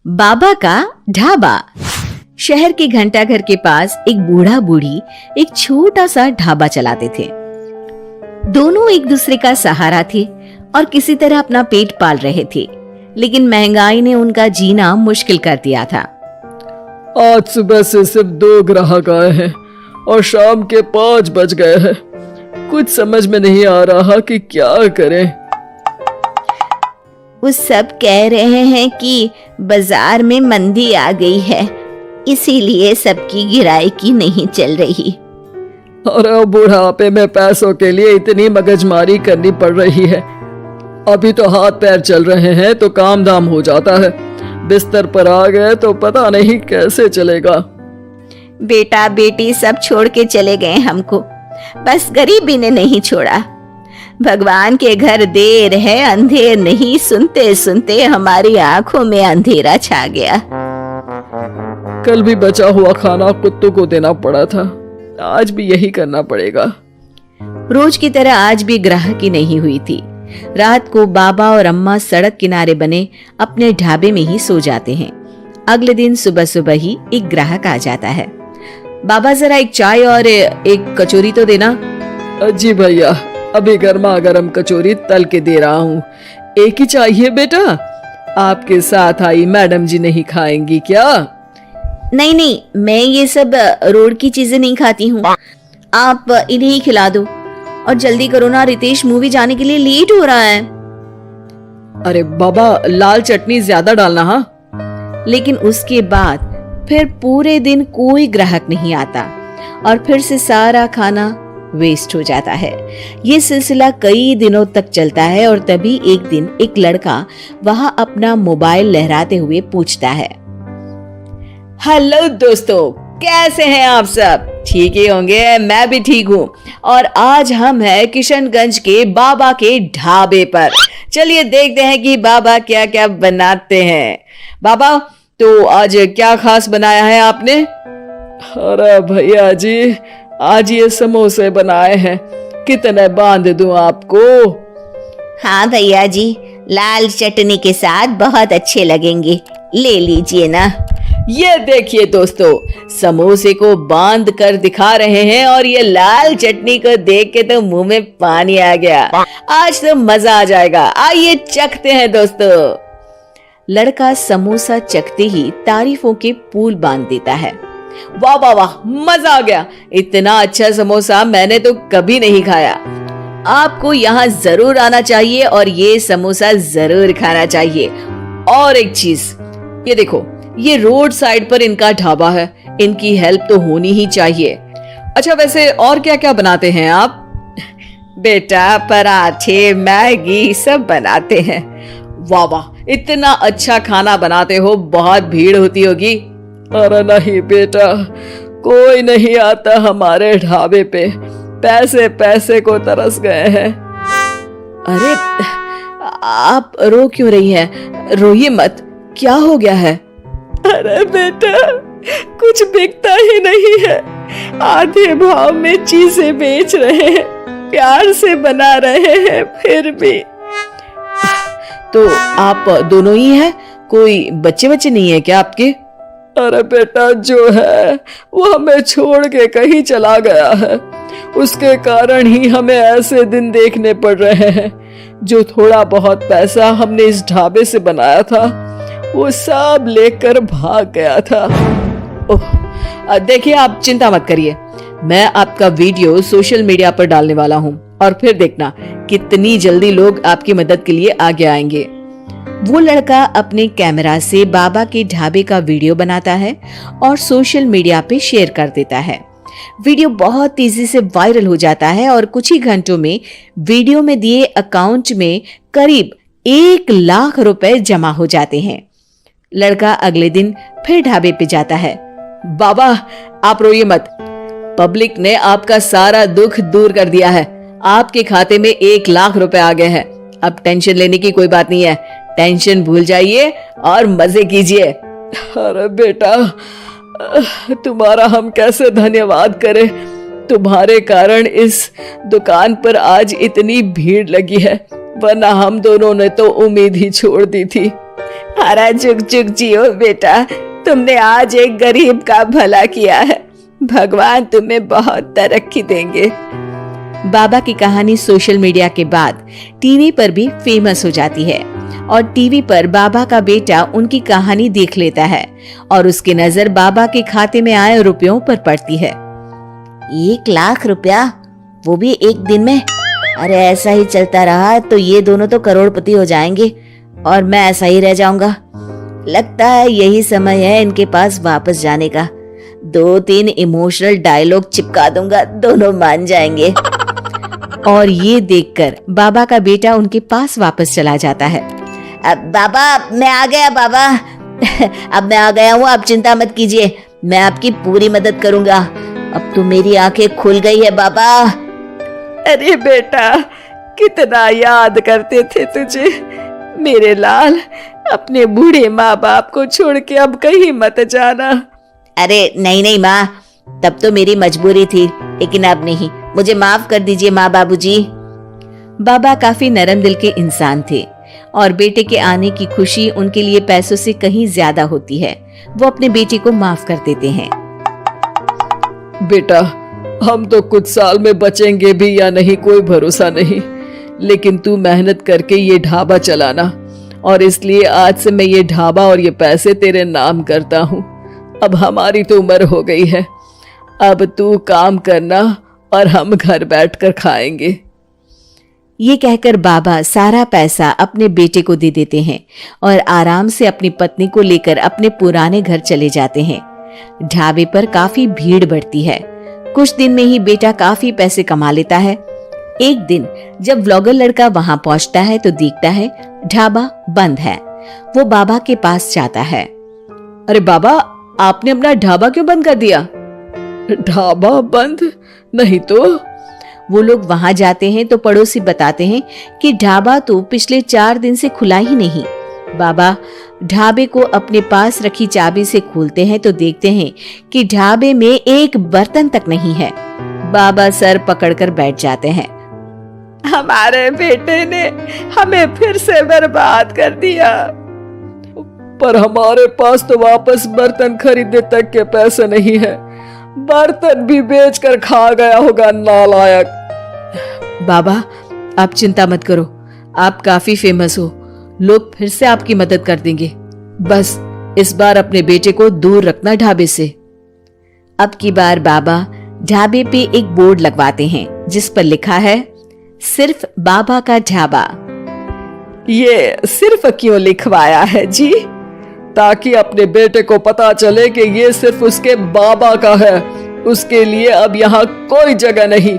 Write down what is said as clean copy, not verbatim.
बाबा का ढाबा। शहर के घंटाघर के पास एक बूढ़ा बूढ़ी एक छोटा सा ढाबा चलाते थे। दोनों एक दूसरे का सहारा थे और किसी तरह अपना पेट पाल रहे थे, लेकिन महंगाई ने उनका जीना मुश्किल कर दिया था। आज सुबह से सिर्फ 2 ग्राहक आए हैं और शाम के 5 बज गए हैं। कुछ समझ में नहीं आ रहा कि क्या करें। वो सब कह रहे हैं कि बाजार में मंदी आ गई है, इसीलिए सबकी गिराई नहीं चल रही। और बुढ़ापे में पैसों के लिए इतनी मगजमारी करनी पड़ रही है। अभी तो हाथ पैर चल रहे हैं तो काम धाम हो जाता है, बिस्तर पर आ गए तो पता नहीं कैसे चलेगा। बेटा बेटी सब छोड़ के चले गए हमको, बस गरीबी ने नहीं छोड़ा। भगवान के घर देर है अंधेर नहीं, सुनते सुनते हमारी आंखों में अंधेरा छा गया। कल भी बचा हुआ खाना कुत्तों को देना पड़ा था, आज भी यही करना पड़ेगा। रोज की तरह आज भी ग्राहकी नहीं हुई थी। रात को बाबा और अम्मा सड़क किनारे बने अपने ढाबे में ही सो जाते हैं। अगले दिन सुबह सुबह ही एक ग्राहक आ जाता है। बाबा जरा एक चाय और एक कचौरी तो देना। जी भैया, अभी गर्मा गर्म कचौरी तल के दे रहा हूँ। एक ही चाहिए बेटा? आपके साथ आई मैडम जी नहीं खाएंगी क्या? नहीं नहीं, मैं ये सब रोड की चीजें नहीं खाती हूँ, आप इन्हें ही खिला दो। और जल्दी करो ना, रितेश मूवी जाने के लिए लेट हो रहा है। अरे बाबा, लाल चटनी ज्यादा डालना। हाँ। लेकिन उसके बाद फिर पूरे दिन कोई ग्राहक नहीं आता और फिर से सारा खाना वेस्ट हो जाता है। ये सिलसिला कई दिनों तक चलता है और तभी एक दिन एक लड़का वहां अपना मोबाइल लहराते हुए पूछता है, हेलो दोस्तों, कैसे हैं आप सब? ठीक ही होंगे, मैं भी ठीक हूँ। और आज हम हैं किशनगंज के बाबा के ढाबे पर। चलिए देखते हैं कि बाबा क्या क्या बनाते हैं। बाबा, तो आज क्या खास बनाया है आपने? अरे भैया जी, आज ये समोसे बनाए हैं, कितने बांध दूं आपको? हाँ भैया जी, लाल चटनी के साथ बहुत अच्छे लगेंगे, ले लीजिए ना। ये देखिए दोस्तों, समोसे को बांध कर दिखा रहे हैं और ये लाल चटनी को देख के तो मुंह में पानी आ गया। आज तो मजा आ जाएगा, आइए चखते हैं दोस्तों। लड़का समोसा चखते ही तारीफों के पुल बांध देता है। वाह वाह वाह, मजा आ गया, इतना अच्छा समोसा मैंने तो कभी नहीं खाया। आपको यहाँ जरूर आना चाहिए और ये समोसा जरूर खाना चाहिए। और एक चीज, ये देखो, ये रोड साइड पर इनका ढाबा है, इनकी हेल्प तो होनी ही चाहिए। अच्छा, वैसे और क्या क्या बनाते हैं आप? बेटा, पराठे मैगी सब बनाते हैं। वाह वाह, इतना अच्छा खाना बनाते हो, बहुत भीड़ होती होगी। अरे नहीं बेटा, कोई नहीं आता हमारे ढाबे पे, पैसे पैसे को तरस गए हैं। अरे आप रो क्यों रही है? रोइए मत, क्या हो गया है? अरे बेटा, कुछ बिकता ही नहीं है, आधे भाव में चीजें बेच रहे हैं, प्यार से बना रहे हैं, फिर भी। तो आप दोनों ही हैं, कोई बच्चे बच्चे नहीं है क्या आपके? अरे बेटा, जो है वो हमें छोड़ के कहीं चला गया है, उसके कारण ही हमें ऐसे दिन देखने पड़ रहे हैं। जो थोड़ा बहुत पैसा हमने इस ढाबे से बनाया था, वो सब लेकर भाग गया था। ओह, देखिए आप चिंता मत करिए, मैं आपका वीडियो सोशल मीडिया पर डालने वाला हूँ और फिर देखना कितनी जल्दी लोग आपकी मदद के लिए आगे आएंगे। वो लड़का अपने कैमरा से बाबा के ढाबे का वीडियो बनाता है और सोशल मीडिया पे शेयर कर देता है। वीडियो बहुत तेजी से वायरल हो जाता है और कुछ ही घंटों में वीडियो में दिए अकाउंट में करीब 1 लाख रुपए जमा हो जाते हैं। लड़का अगले दिन फिर ढाबे पे जाता है। बाबा, आप रोइए मत, पब्लिक ने आपका सारा दुख दूर कर दिया है, आपके खाते में 1 लाख रुपए आ गए हैं। अब टेंशन लेने की कोई बात नहीं है, टेंशन भूल जाइए और मजे कीजिए। अरे बेटा, तुम्हारा हम कैसे धन्यवाद करें, तुम्हारे कारण इस दुकान पर आज इतनी भीड़ लगी है, वरना हम दोनों ने तो उम्मीद ही छोड़ दी थी। अरे जुग जुग जियो बेटा, तुमने आज एक गरीब का भला किया है। भगवान तुम्हें बहुत तरक्की देंगे। बाबा की कहानी सोशल मीडिया के बाद टीवी पर भी फेमस हो जाती है और टीवी पर बाबा का बेटा उनकी कहानी देख लेता है और उसकी नजर बाबा के खाते में आए रुपयों पर पड़ती है। 1 लाख रुपया, वो भी एक दिन में? अरे ऐसा ही चलता रहा तो ये दोनों तो करोड़पति हो जाएंगे और मैं ऐसा ही रह जाऊंगा। लगता है यही समय है इनके पास वापस जाने का। 2-3 इमोशनल डायलॉग चिपका दूंगा, दोनों मान जाएंगे। और ये देखकर बाबा का बेटा उनके पास वापस चला जाता है। अब बाबा मैं आ गया बाबा। अब मैं आ गया हूँ, आप चिंता मत कीजिए, मैं आपकी पूरी मदद करूंगा। अब तो मेरी आंखें खुल गई है बाबा। अरे बेटा, कितना याद करते थे तुझे मेरे लाल। अपने बूढ़े माँ बाप को छोड़ के अब कहीं मत जाना। अरे नहीं नहीं माँ, तब तो मेरी मजबूरी थी, लेकिन अब नहीं। मुझे माफ कर दीजिए माँ बाबूजी। बाबा काफी नरम दिल के इंसान थे और बेटे के आने की खुशी उनके लिए पैसों से कहीं ज्यादा होती है। वो अपने बेटे को माफ कर देते हैं। बेटा, हम तो कुछ साल में बचेंगे भी या नहीं कोई भरोसा नहीं, लेकिन तू मेहनत करके ये ढाबा चलाना, और इसलिए आज से मैं ये ढाबा और ये पैसे तेरे नाम करता हूँ। अब हमारी तो उम्र हो गई है, अब तू काम करना और हम घर बैठकर खाएंगे। ये कहकर बाबा सारा पैसा अपने बेटे को दे देते हैं और आराम से अपनी पत्नी को लेकर अपने पुराने घर चले जाते हैं। ढाबे पर काफी भीड़ बढ़ती है। कुछ दिन में ही बेटा काफी पैसे कमा लेता है। एक दिन जब व्लॉगर लड़का वहां पहुंचता है तो देखता है ढाबा बंद है। वो बाबा के पास जाता है। अरे बाबा, आपने अपना ढाबा क्यों बंद कर दिया? ढाबा बंद नहीं तो? वो लोग वहां जाते हैं तो पड़ोसी बताते हैं कि ढाबा तो पिछले 4 दिन से खुला ही नहीं। बाबा ढाबे को अपने पास रखी चाबी से खोलते हैं तो देखते हैं कि ढाबे में एक बर्तन तक नहीं है। बाबा सर पकड़कर बैठ जाते हैं। हमारे बेटे ने हमें फिर से बर्बाद कर दिया। पर हमारे पास तो वापस बर्तन खरीदने तक के पैसे नहीं है। बर्तन भी बेचकर खा गया होगा नालायक। बाबा आप चिंता मत करो, आप काफी फेमस हो, लोग फिर से आपकी मदद कर देंगे। बस इस बार अपने बेटे को दूर रखना ढाबे से। अब की बार बाबा ढाबे पे एक बोर्ड लगवाते हैं जिस पर लिखा है सिर्फ बाबा का ढाबा। ये सिर्फ क्यों लिखवाया है जी? ताकि अपने बेटे को पता चले कि ये सिर्फ उसके बाबा का है, उसके लिए अब यहाँ कोई जगह नहीं।